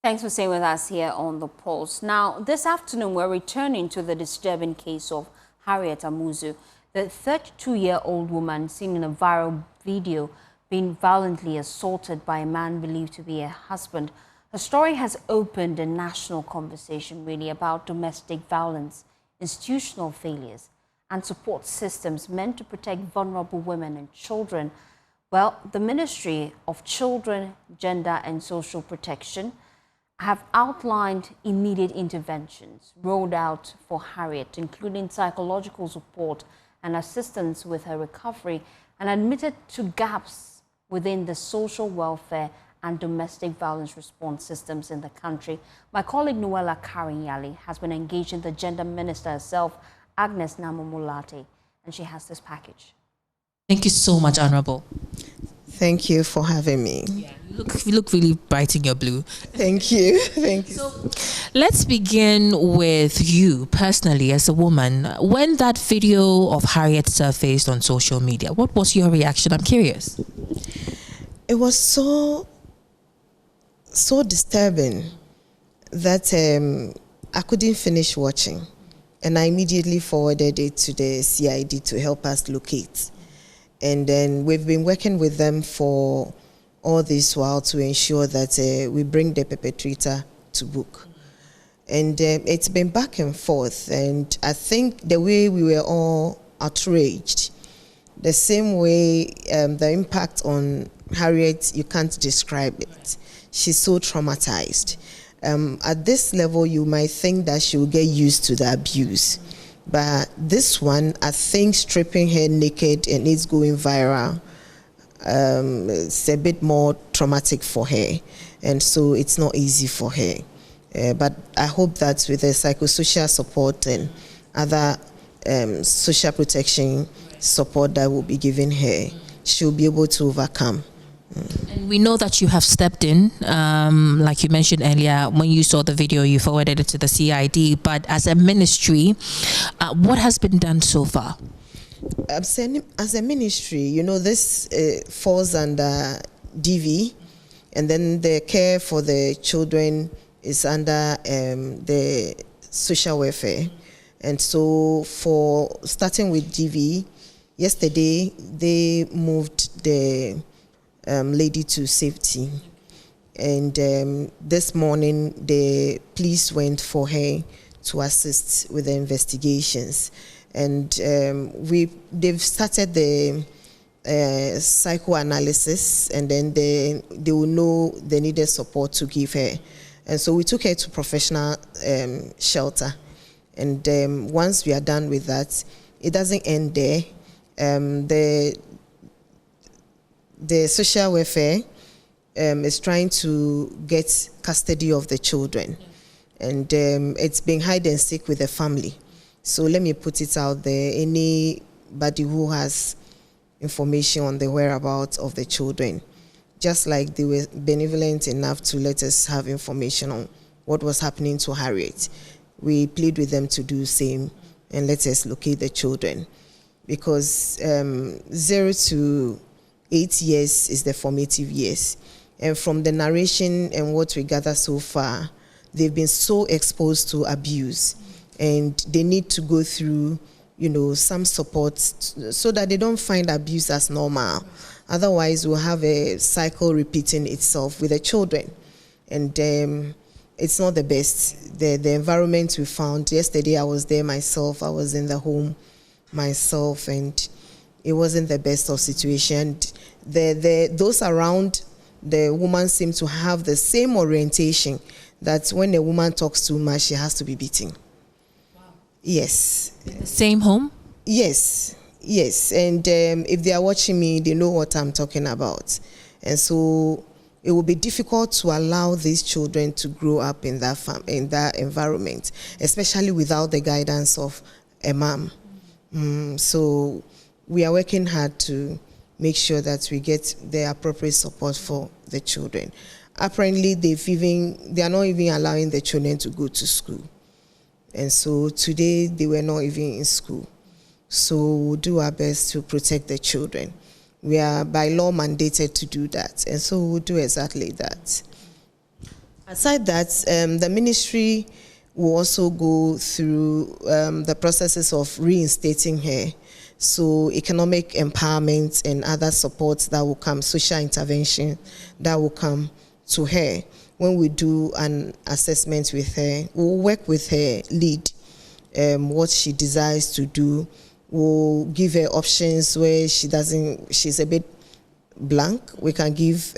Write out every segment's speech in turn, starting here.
Thanks for staying with us here on The Pulse. Now, this afternoon, we're returning to the disturbing case of Harriet Amuzu, the 32-year-old woman seen in a viral video being violently assaulted by a man believed to be her husband. Her story has opened a national conversation, really, about domestic violence, institutional failures, and support systems meant to protect vulnerable women and children. Well, the Ministry of Children, Gender and Social Protection have outlined immediate interventions rolled out for Harriet, including psychological support and assistance with her recovery, and admitted to gaps within the social welfare and domestic violence response systems in the country. My colleague Noella Karinyali has been engaging the gender minister herself, Agnes Namomulate, and she has this package. Thank you so much, Honorable. Thank you for having me. Yeah, you look really bright in your blue. Thank you. Thank you. So, let's begin with you personally as a woman. When that video of Harriet surfaced on social media, what was your reaction? I'm curious. It was so disturbing that I couldn't finish watching, and I immediately forwarded it to the CID to help us locate. And then we've been working with them for all this while to ensure that we bring the perpetrator to book. And it's been back and forth. And I think the way we were all outraged, the same way the impact on Harriet, you can't describe it. She's so traumatized. At this level, you might think that she will get used to the abuse. But this one, I think stripping her naked and it's going viral, it's a bit more traumatic for her. And so it's not easy for her. But I hope that with the psychosocial support and other social protection support that will be given her, she'll be able to overcome. And we know that you have stepped in, like you mentioned earlier, when you saw the video, you forwarded it to the CID. But as a ministry, what has been done so far? As a ministry, you know, this falls under DV, and then the care for the children is under the social welfare. And so for starting with DV, yesterday they moved the lady to safety, and this morning the police went for her to assist with the investigations, and they've started the psychoanalysis, and then they will know the needed support to give her. And so we took her to professional shelter, and once we are done with that, it doesn't end there. The social welfare is trying to get custody of the children, and it's been hide and seek with the family. So let me put it out there, anybody who has information on the whereabouts of the children, just like they were benevolent enough to let us have information on what was happening to Harriet, we plead with them to do the same and let us locate the children, because 0 to 8 years is the formative years. And from the narration and what we gather so far, they've been so exposed to abuse, and they need to go through, you know, some support so that they don't find abuse as normal. Otherwise, we'll have a cycle repeating itself with the children. And it's not the best. The environment we found, yesterday I was there myself, I was in the home myself, and it wasn't the best of situation. Those around the woman seem to have the same orientation, that when a woman talks too much, she has to be beaten. Wow. Yes. The same home? Yes, yes. And if they are watching me, they know what I'm talking about. And so it will be difficult to allow these children to grow up in that environment, especially without the guidance of a mom. So we are working hard to make sure that we get the appropriate support for the children. Apparently, they are not even allowing the children to go to school. And so today, they were not even in school. So we'll do our best to protect the children. We are by law mandated to do that. And so we'll do exactly that. Aside that, the ministry will also go through the processes of reinstating her. So economic empowerment and other supports that will come, social intervention that will come to her. When we do an assessment with her, we'll work with her lead, what she desires to do. We'll give her options where she's a bit blank. We can give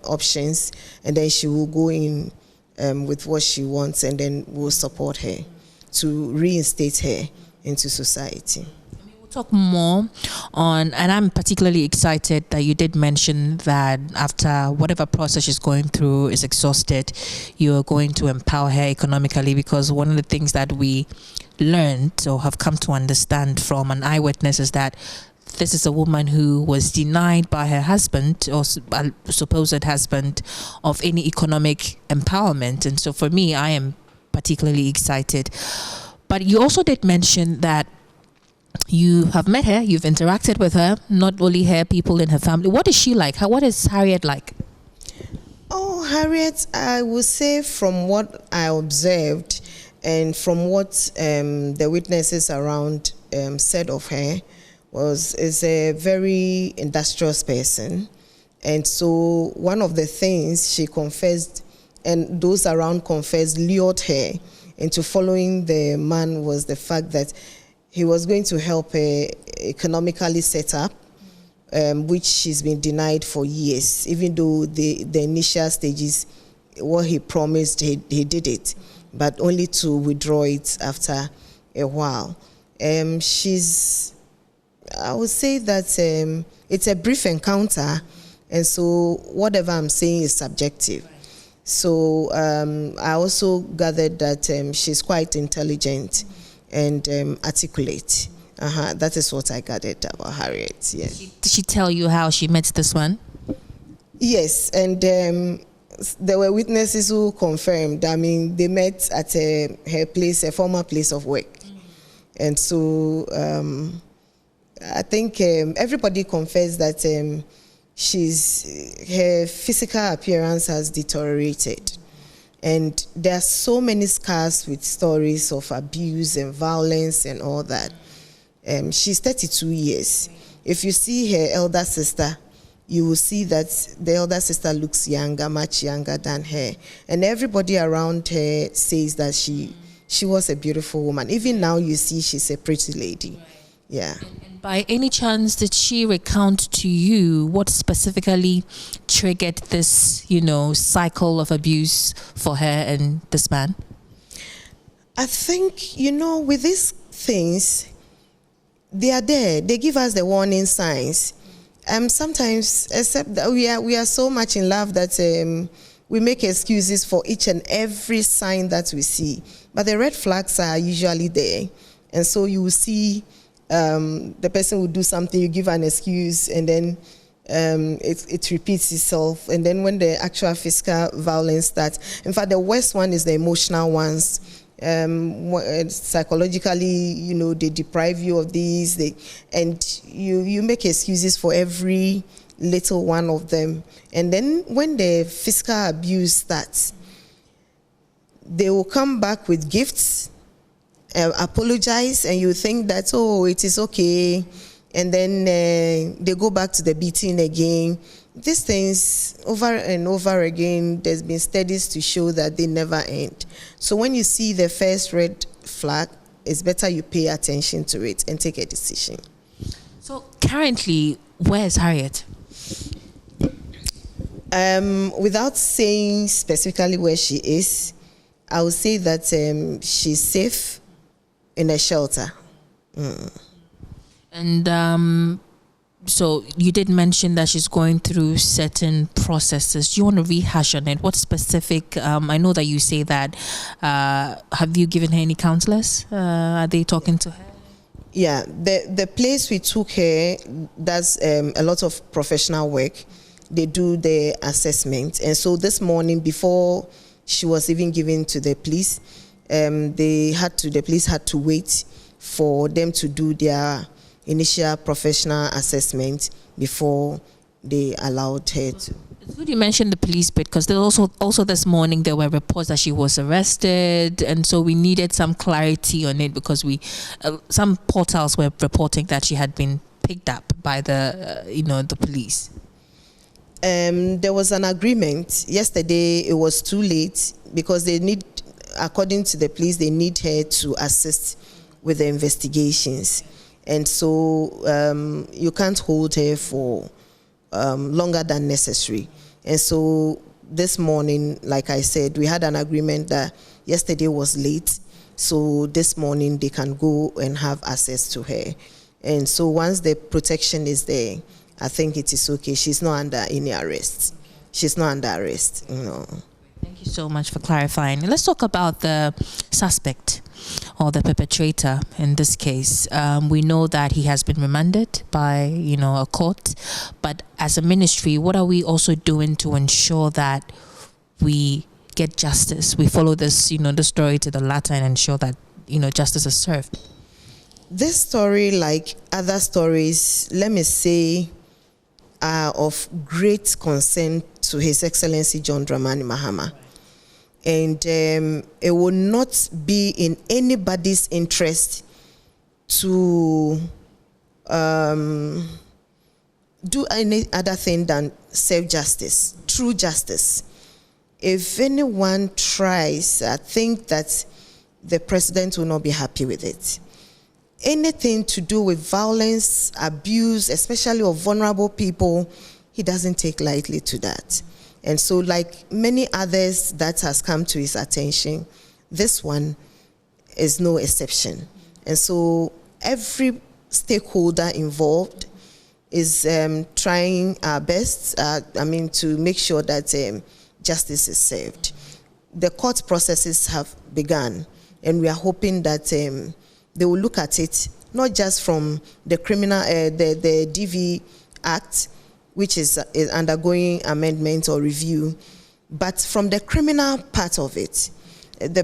options, and then she will go in with what she wants, and then we'll support her to reinstate her into society. Talk more on, and I'm particularly excited that you did mention that after whatever process she's going through is exhausted, you're going to empower her economically, because one of the things that we learned or have come to understand from an eyewitness is that this is a woman who was denied by her husband or supposed husband of any economic empowerment. And so for me, I am particularly excited. But you also did mention that you have met her, you've interacted with her, not only her, people in her family. What is she like? What is Harriet like? Oh, Harriet, I would say from what I observed and from what the witnesses around said of her, is a very industrious person. And so one of the things she confessed, and those around confessed, lured her into following the man, was the fact that he was going to help her economically set up, which she's been denied for years. Even though the initial stages, what he promised, he did it, but only to withdraw it after a while. I would say that it's a brief encounter, and so whatever I'm saying is subjective. So I also gathered that she's quite intelligent and articulate. That is what I gathered about Harriet. Yes. Did she tell you how she met this one? Yes, and there were witnesses who confirmed. I mean, they met at her place, a former place of work. And so I think everybody confessed that her physical appearance has deteriorated. And there are so many scars with stories of abuse and violence and all that. She's 32 years. If you see her elder sister, you will see that the elder sister looks younger, much younger than her. And everybody around her says that she was a beautiful woman. Even now you see she's a pretty lady. Yeah. And by any chance, did she recount to you what specifically triggered this, cycle of abuse for her and this man? I think, with these things, they are there. They give us the warning signs. Sometimes, except that we are so much in love that we make excuses for each and every sign that we see. But the red flags are usually there. And so you will see the person will do something, you give an excuse, and then it repeats itself. And then when the actual physical violence starts, in fact, the worst one is the emotional ones. Psychologically, they deprive you of these, and you make excuses for every little one of them. And then when the physical abuse starts, they will come back with gifts, apologize, and you think that, it is okay, and then they go back to the beating again. These things over and over again, there's been studies to show that they never end. So when you see the first red flag, it's better you pay attention to it and take a decision. So currently, where is Harriet? Without saying specifically where she is, I would say that she's safe in a shelter. And so you did mention that she's going through certain processes. Do you want to rehash on it? What specific, I know that you say that, have you given her any counselors? Are they talking to her? Yeah, the place we took her does a lot of professional work. They do the assessment. And so this morning, before she was even given to the police, the police had to wait for them to do their initial professional assessment before they allowed her to. Good, you mentioned the police bit, because there's also this morning there were reports that she was arrested, and so we needed some clarity on it, because some portals were reporting that she had been picked up by the police. There was an agreement yesterday. It was too late because they need, according to the police, they need her to assist with the investigations, and so you can't hold her for longer than necessary. And so this morning, like I said, we had an agreement that yesterday was late, so this morning they can go and have access to her. And so once the protection is there, I think it is okay. She's not under any arrest. She's not under arrest. Thank you so much for clarifying. Let's talk about the suspect or the perpetrator in this case. We know that he has been remanded by a court, but as a ministry, what are we also doing to ensure that we get justice? We follow this the story to the letter and ensure that justice is served. This story, like other stories, let me say, are of great concern to His Excellency John Dramani Mahama. And it will not be in anybody's interest to do any other thing than serve justice, true justice. If anyone tries, I think that the president will not be happy with it. Anything to do with violence, abuse, especially of vulnerable people, he doesn't take lightly to that. And so, like many others that has come to his attention, this one is no exception. And so every stakeholder involved is trying our best, to make sure that justice is served. The court processes have begun, and we are hoping that they will look at it not just from the criminal, the DV Act, which is undergoing amendment or review, but from the criminal part of it, the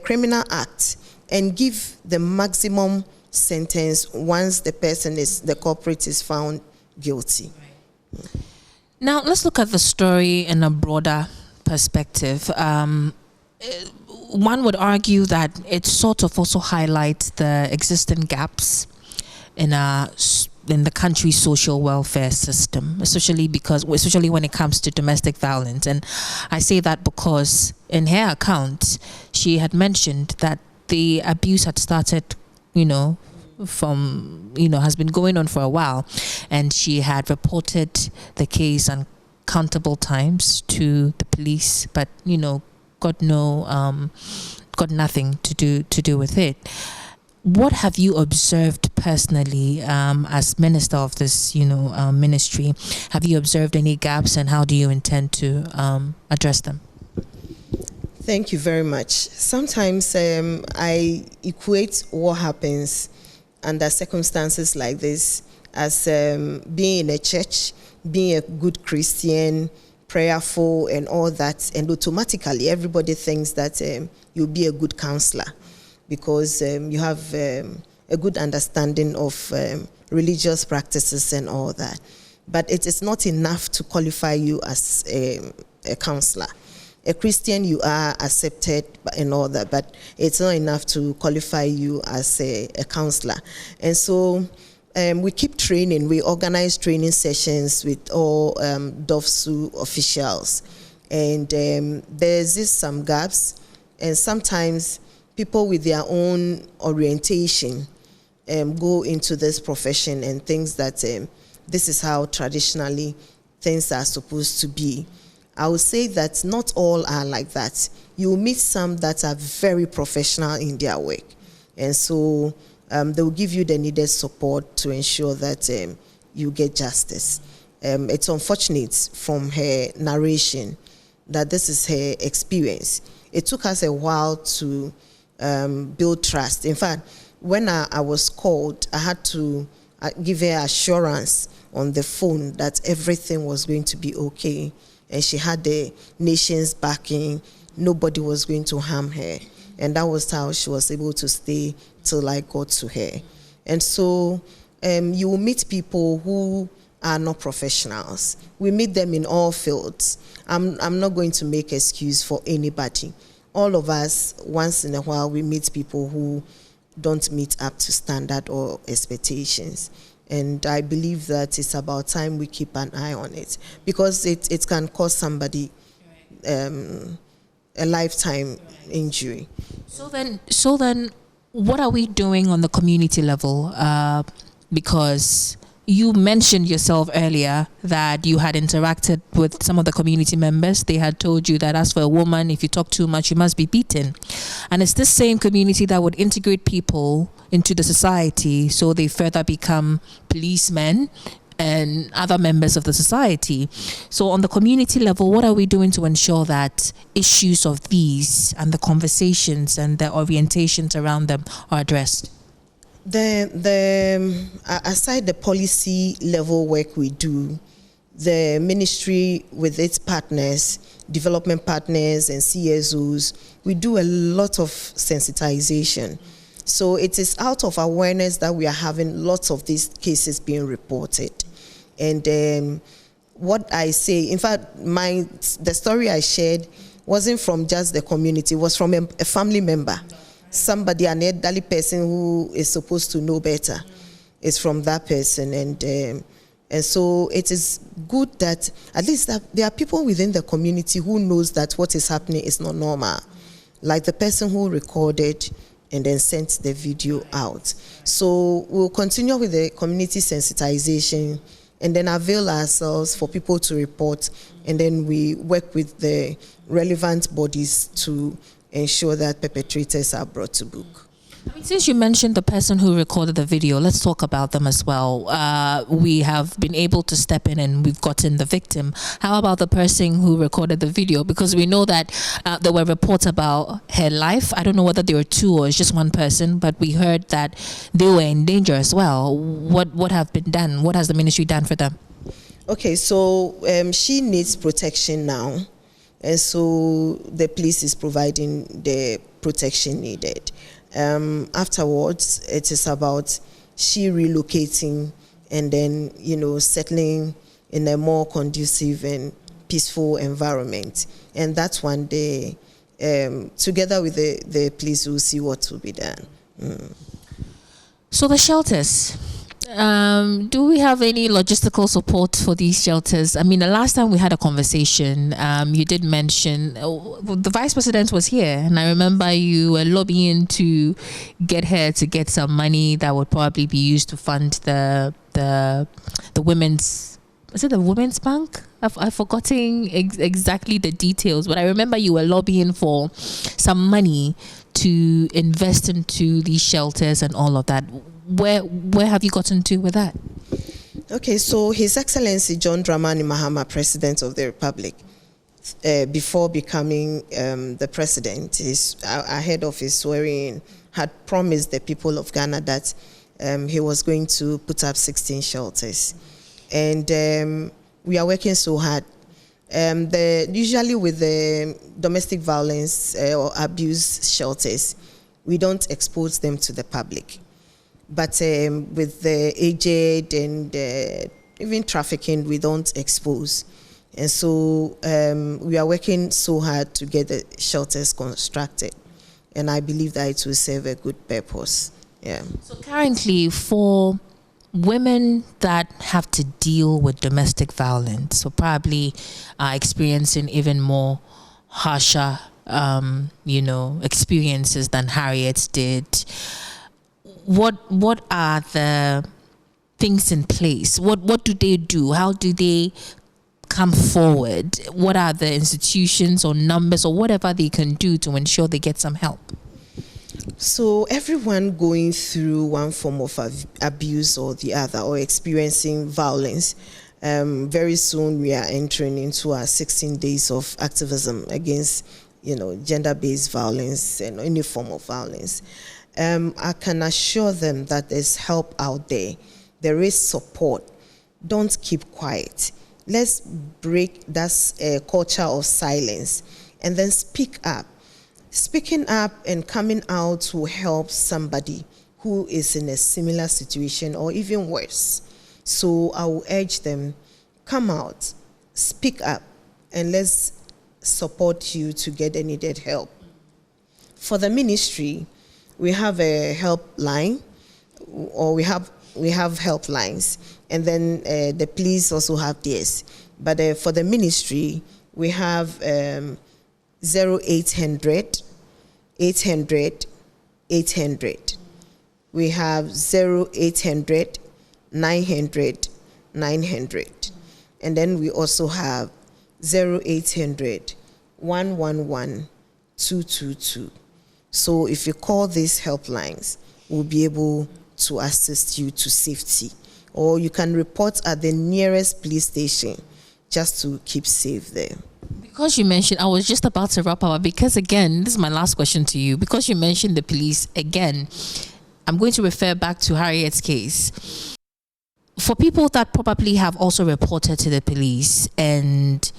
criminal act, and give the maximum sentence once the culprit is found guilty. Now let's look at the story in a broader perspective. One would argue that it sort of also highlights the existing gaps in the country's social welfare system, especially when it comes to domestic violence. And I say that because in her account, she had mentioned that the abuse had started, has been going on for a while, and she had reported the case uncountable times to the police, but got nothing to do with it. What have you observed personally as minister of this, ministry? Have you observed any gaps, and how do you intend to address them? Thank you very much. Sometimes I equate what happens under circumstances like this as being in a church, being a good Christian, prayerful, and all that, and automatically everybody thinks that you'll be a good counselor, because you have a good understanding of religious practices and all that. But it is not enough to qualify you as a counselor. A Christian, you are accepted and all that, but it's not enough to qualify you as a counselor. And so we keep training. We organize training sessions with all DOFSU officials. And there's some gaps, and sometimes people with their own orientation go into this profession and think that this is how traditionally things are supposed to be. I would say that not all are like that. You will meet some that are very professional in their work, and so they will give you the needed support to ensure that you get justice. It's unfortunate from her narration that this is her experience. It took us a while to build trust. In fact, when I was called, I had to give her assurance on the phone that everything was going to be okay. And she had the nation's backing. Nobody was going to harm her. And that was how she was able to stay till I got to her. And so you will meet people who are not professionals. We meet them in all fields. I'm not going to make excuse for anybody. All of us, once in a while, we meet people who don't meet up to standard or expectations. And I believe that it's about time we keep an eye on it, because it can cause somebody a lifetime injury. So then, what are we doing on the community level? Because you mentioned yourself earlier that you had interacted with some of the community members. They had told you that as for a woman, if you talk too much, you must be beaten. And it's this same community that would integrate people into the society so they further become policemen and other members of the society. So on the community level, what are we doing to ensure that issues of these and the conversations and the orientations around them are addressed? Aside the policy level work we do, the ministry with its partners, development partners and CSOs, we do a lot of sensitization. So it is out of awareness that we are having lots of these cases being reported. And what I say, in fact, the story I shared wasn't from just the community, it was from a family member. Somebody, an elderly person who is supposed to know better, is from that person. And so it is good that at least that there are people within the community who knows that what is happening is not normal. Like the person who recorded and then sent the video out. So we'll continue with the community sensitization and then avail ourselves for people to report, and then we work with the relevant bodies to ensure that perpetrators are brought to book. I mean, since you mentioned the person who recorded the video, let's talk about them as well. We have been able to step in and we've gotten the victim. How about the person who recorded the video? Because we know that there were reports about her life. I don't know whether there were two or it's just one person, but we heard that they were in danger as well. What have been done? What has the ministry done for them? Okay, so she needs protection now. And so the police is providing the protection needed. Afterwards, it is about she relocating and then, settling in a more conducive and peaceful environment. And that's one day, together with the police, we'll see what will be done. So the shelters. Do we have any logistical support for these shelters? I mean, the last time we had a conversation, you did mention the vice president was here, and I remember you were lobbying to get her to get some money that would probably be used to fund the women's. Is it the Women's Bank? I've forgotten exactly the details, but I remember you were lobbying for some money to invest into these shelters and all of that. Where have you gotten to with that? Okay, so His Excellency John Dramani Mahama, President of the Republic, before becoming the president, ahead of his swearing, had promised the people of Ghana that he was going to put up 16 shelters. And we are working so hard. Usually with the domestic violence or abuse shelters, we don't expose them to the public. But with the aged and even trafficking, we don't expose. And so we are working so hard to get the shelters constructed. And I believe that it will serve a good purpose. Yeah. So currently, for women that have to deal with domestic violence, so probably are experiencing even more harsher, experiences than Harriet did, what are the things in place? What do they do? How do they come forward? What are the institutions or numbers or whatever they can do to ensure they get some help? So everyone going through one form of abuse or the other, or experiencing violence, very soon we are entering into our 16 days of activism against, gender-based violence and any form of violence. I can assure them that there's help out there. There is support. Don't keep quiet. Let's break that culture of silence and then speak up. Speaking up and coming out will help somebody who is in a similar situation or even worse. So I will urge them, come out, speak up, and let's support you to get the needed help. For the ministry, we have a helpline, or we have helplines, and then the police also have theirs. But for the ministry, we have 0800 800 800. We have 0800 900 900. And then we also have 0800 111 222. So if you call these helplines, we'll be able to assist you to safety. Or you can report at the nearest police station just to keep safe there. Because you mentioned, I was just about to wrap up, because again, this is my last question to you. Because you mentioned the police again, I'm going to refer back to Harriet's case. For people that probably have also reported to the police and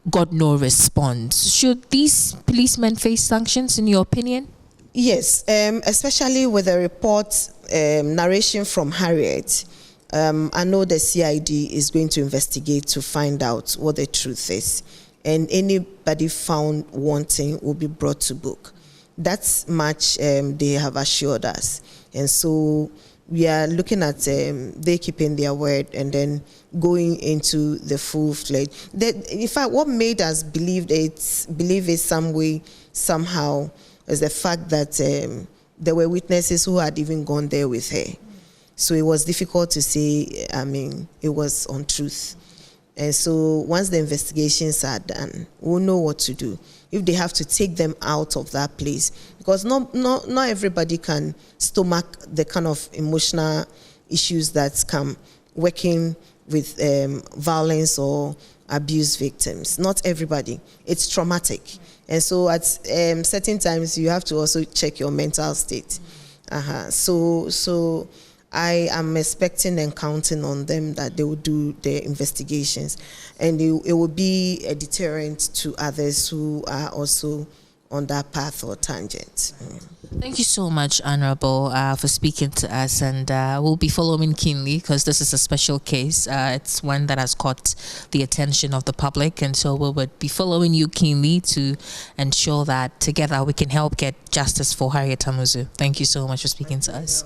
got no response, should these policemen face sanctions in your opinion? Yes, especially with the report narration from Harriet. I know the CID is going to investigate to find out what the truth is, and anybody found wanting will be brought to book. That's much they have assured us, and so we are looking at they keeping their word and then going into the full-fledged. In fact, what made us believe it some way, somehow, is the fact that there were witnesses who had even gone there with her. So it was difficult to say, it was untruth. And so once the investigations are done, we'll know what to do. If they have to take them out of that place, because not everybody can stomach the kind of emotional issues that come working with violence or abuse victims. Not everybody. It's traumatic. And so at certain times, you have to also check your mental state. So I am expecting and counting on them that they will do their investigations, and it will be a deterrent to others who are also on that path or tangent. Thank you so much, Honorable, for speaking to us, and we'll be following keenly, because this is a special case. It's one that has caught the attention of the public, and so we would be following you keenly to ensure that together we can help get justice for Harriet Amuzu. Thank you so much for speaking to us.